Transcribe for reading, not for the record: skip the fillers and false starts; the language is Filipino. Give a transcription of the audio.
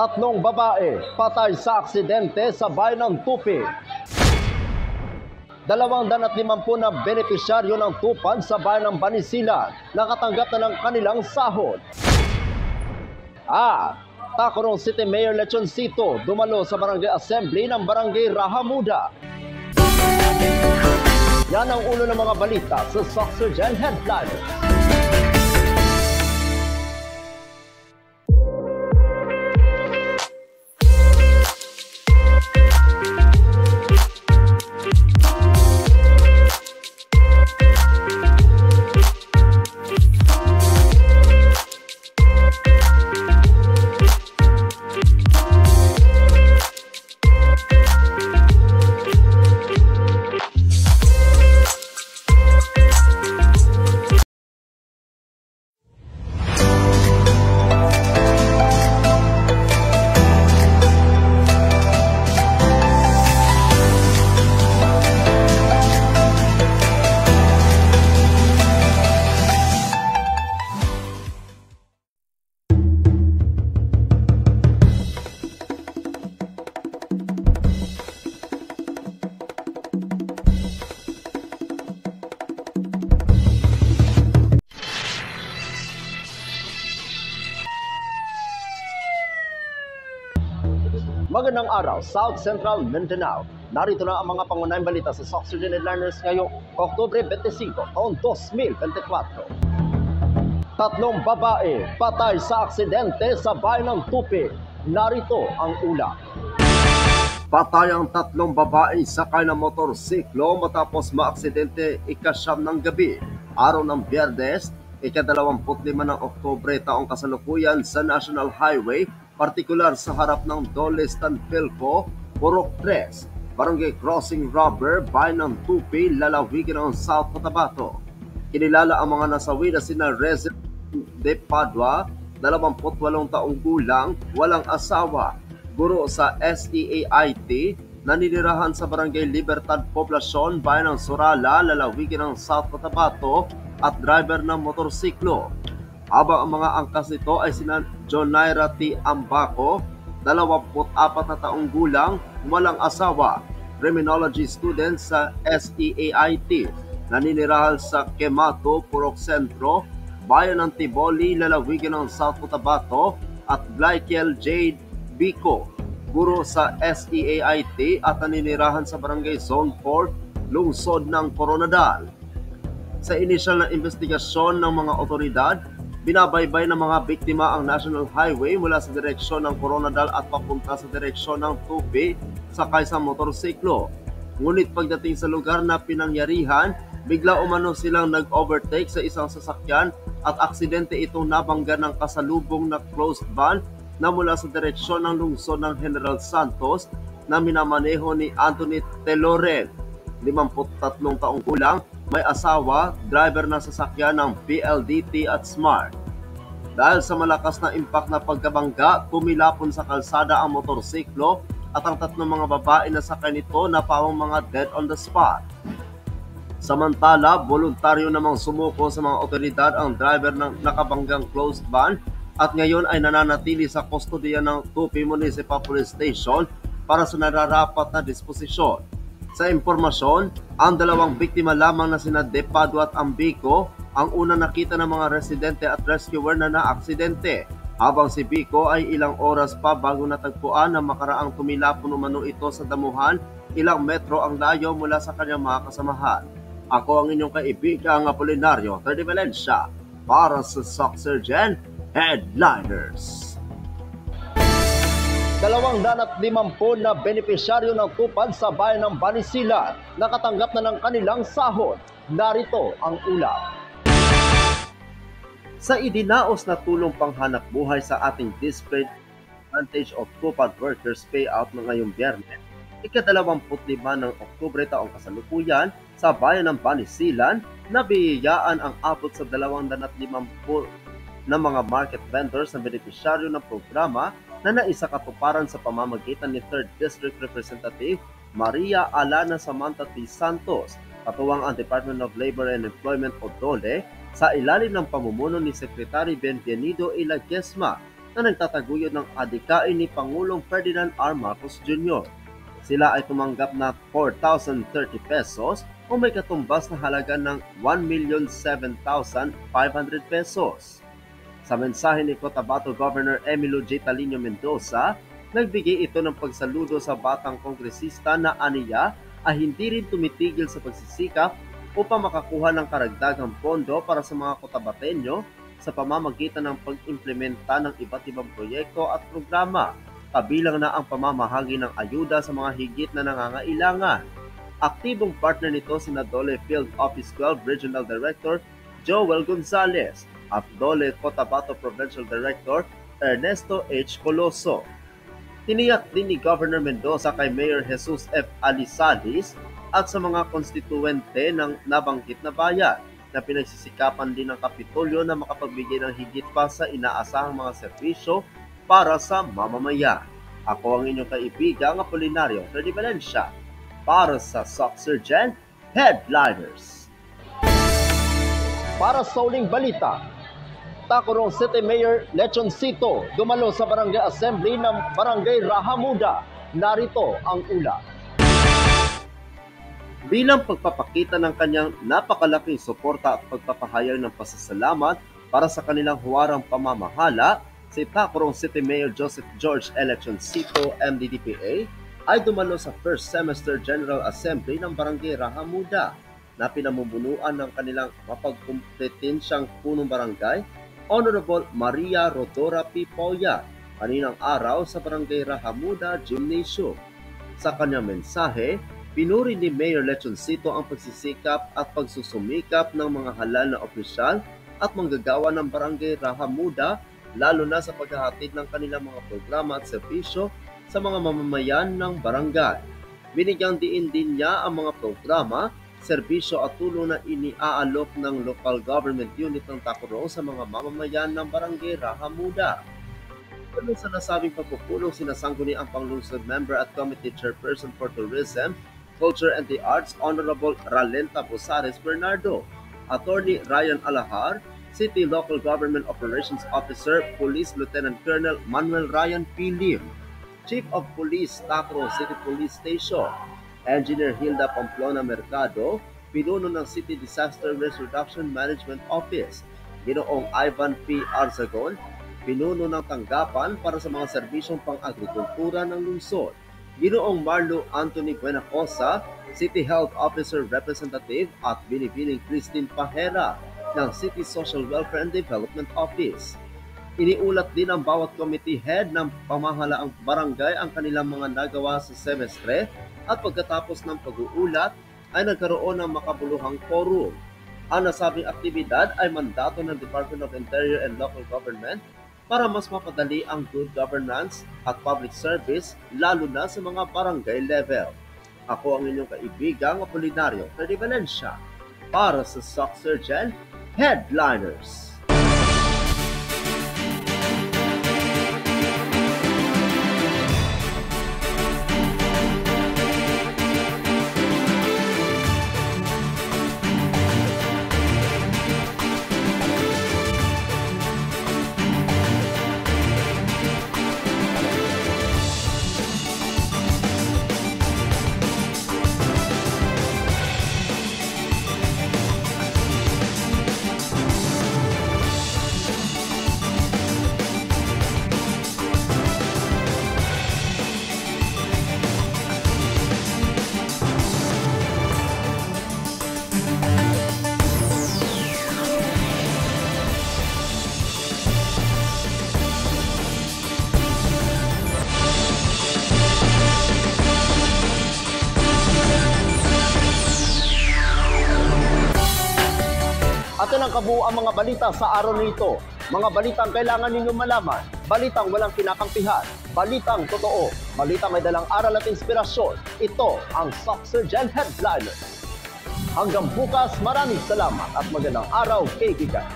Tatlong babae patay sa aksidente sa bayan ng Tupi. 250 na benepisyaryo ng tupad sa bayan ng Banisilan nakatanggap na ng kanilang sahod. Tacurong City Mayor Lechoncito dumalo sa Barangay Assembly ng Barangay Rahamuda. Yan ang ulo ng mga balita sa Soxurgen Headlines. Magandang araw, South Central Mindanao. Narito na ang mga pangunahing balita sa Soxurgen Headliners ngayong Oktubre 25, taon 2024. Tatlong babae patay sa aksidente sa bayan ng Tupi. Narito ang ulat. Patay ang tatlong babae sakay ng motorsiklo matapos maaksidente ika-9 ng gabi, araw ng Biyernes, ika-25 ng Oktubre taong kasalukuyan sa National Highway, partikular sa harap ng Doles-Tanpilco, Purok 3, Barangay Crossing Rubber, bayan ng Tupi, lalawigan ng South Cotabato. Kinilala ang mga nasawi na sina Rezil de Padua, 28 taong gulang, walang asawa, guro sa SEAIT, naninirahan sa Barangay Libertad Poblacion, bayan ng Surala, lalawigan ng South Cotabato, at driver ng motorsiklo. Habang ang mga angkas nito ay sina Jonaira T. Ambaco, 24 na taong gulang, walang asawa, criminology student sa SEAIT, naninirahan sa Quemato, Purok Sentro, bayan ng Tiboli, lalawigan ng South Cotabato, at Glykel J. Bico, guro sa SEAIT at naninirahan sa Barangay Zone 4, lungsod ng Coronadal. Sa inisyal na investigasyon ng mga otoridad, binabaybay ng mga biktima ang National Highway mula sa direksyon ng Coronadal at papunta sa direksyon ng Tupi sakay sa motorsiklo. Ngunit pagdating sa lugar na pinangyarihan, bigla umano silang nag-overtake sa isang sasakyan at aksidente itong nabangga ng kasalubong na closed van na mula sa direksyon ng lungsod ng General Santos na minamaneho ni Anthony Teloren, 53 taong gulang, may asawa, driver na sasakyan ng PLDT at Smart. Dahil sa malakas na impact na pagkabangga, kumilapon sa kalsada ang motorsiklo at ang tatlong mga babae na sakay nito na pawang mga dead on the spot. Samantala, voluntaryo namang sumuko sa mga otoridad ang driver ng nakabanggang closed van at ngayon ay nananatili sa kustodiya ng Tupi Municipal Police Station para sa nararapat na disposisyon. Sa impormasyon, ang dalawang biktima lamang na sina De Padua at Ambico ang una nakita ng mga residente at rescuer na naaksidente, habang si Bico ay ilang oras pa bago natagpuan na makaraang tumilapon umano ito sa damuhan, ilang metro ang layo mula sa kanyang mga kasamahan. Ako ang inyong kaibigang Apolinario Terde Valencia para sa Soxurgen Headliners. 250 na benepisyaryo ng tupad sa bayan ng Banisilan nakatanggap na ng kanilang sahod. Narito ang ulat. Sa idinaos na tulong panghanap buhay sa ating Disadvantage of Tupad Workers Payout na ngayong Biyernes, ika-25 ng Oktubre taong kasalukuyan sa bayan ng Banisilan, nabiyayaan ang abot sa 250 na mga market vendors na benepisyaryo ng programa na naisakatuparan sa pamamagitan ni 3rd District Representative Maria Alana Samantha T. Santos, katuwang ang Department of Labor and Employment o DOLE, sa ilalim ng pamumuno ni Secretary Benvenido Ilagesma, na nagtataguyod ng adikain ni Pangulong Ferdinand R. Marcos Jr. Sila ay tumanggap na 4,030 pesos o may katumbas na halaga ng 1,007,500 pesos. Sa mensahe ni Cotabato Governor Emilio J. Talino Mendoza, nagbigay ito ng pagsaludo sa batang kongresista na aniya ay hindi rin tumitigil sa pagsisikap upang makakuha ng karagdagang pondo para sa mga Cotabateño sa pamamagitan ng pag-implementa ng iba't ibang proyekto at programa, kabilang na ang pamamahagi ng ayuda sa mga higit na nangangailangan. Aktibong partner nito sina Dole Field Office 12 Regional Director Joel Gonzalez at Dole Cotabato Provincial Director Ernesto H. Coloso. Tiniyak din ni Governor Mendoza kay Mayor Jesus F. Alisalis at sa mga konstituwente ng nabanggit na bayan na pinagsisikapan din ng Kapitolyo na makapagbigay ng higit pa sa inaasahang mga serbisyo para sa mamamayan. Ako ang inyong kaibigang Apolinario Freddy Valencia para sa Soxurgen Headliners. Para sa uling balita, Tacurong City Mayor Lechoncito dumalo sa Barangay Assembly ng Barangay Rahamuda. Narito ang ulat. Bilang pagpapakita ng kanyang napakalaking suporta at pagpapahayag ng pasasalamat para sa kanilang huwarang pamamahala, si Tacurong City Mayor Joseph George Lechoncito, MDDPA, ay dumalo sa First Semester General Assembly ng Barangay Rahamuda na pinamumunuan ng kanilang mapagkompetensyang punong barangay, Honorable Maria Rodora P. Poya, kaninang araw sa Barangay Rahamuda Gymnasium. Sa kanyang mensahe, pinuri ni Mayor Lechoncito ang pagsisikap at pagsusumikap ng mga halal na opisyal at manggagawa ng Barangay Rahamuda, lalo na sa paghahatid ng kanilang mga programa at serbisyo sa mga mamamayan ng barangay. Binigyang diin din niya ang mga programa, serbisyo at tulong na iniaalok ng local government unit ng Tacurong sa mga mamamayan ng Barangay Rahamuda. Ano sa nasabing pagpupulong, sinasangguni ang Panglungsod Member at Committee Chairperson for Tourism, Culture and the Arts, Honorable Ralenta Bosares Bernardo, Attorney Ryan Alahar, City Local Government Operations Officer, Police Lieutenant Colonel Manuel Ryan P. Lim, Chief of Police, Tacurong City Police Station, Engineer Hilda Pamplona Mercado, pinuno ng City Disaster Risk Reduction Management Office, Ginoong Ivan P. Arzagon, pinuno ng tanggapan para sa mga serbisyong pang-agrikultura ng lungsod, Ginoong Marlo Anthony Buenacosa, City Health Officer Representative at Binibining Christine Pajera ng City Social Welfare and Development Office. Iniulat din ng bawat committee head ng pamahalaang barangay ang kanilang mga nagawa sa semestre at pagkatapos ng pag-uulat ay nagkaroon ng makabuluhang forum. Ang nasabing aktibidad ay mandato ng Department of Interior and Local Government para mas mapadali ang good governance at public service lalo na sa mga barangay level. Ako ang inyong kaibigang Apolinario Freddy Valencia para sa Soxurgen Headliners. Atin ang kabuuan mga balita sa araw nito. Mga balitang kailangan ninyong malaman. Balitang walang kinakampihan. Balitang totoo. Balitang may dalang aral at inspirasyon. Ito ang Soxurgen Headliners. Hanggang bukas, maraming salamat at magandang araw, kaibigan.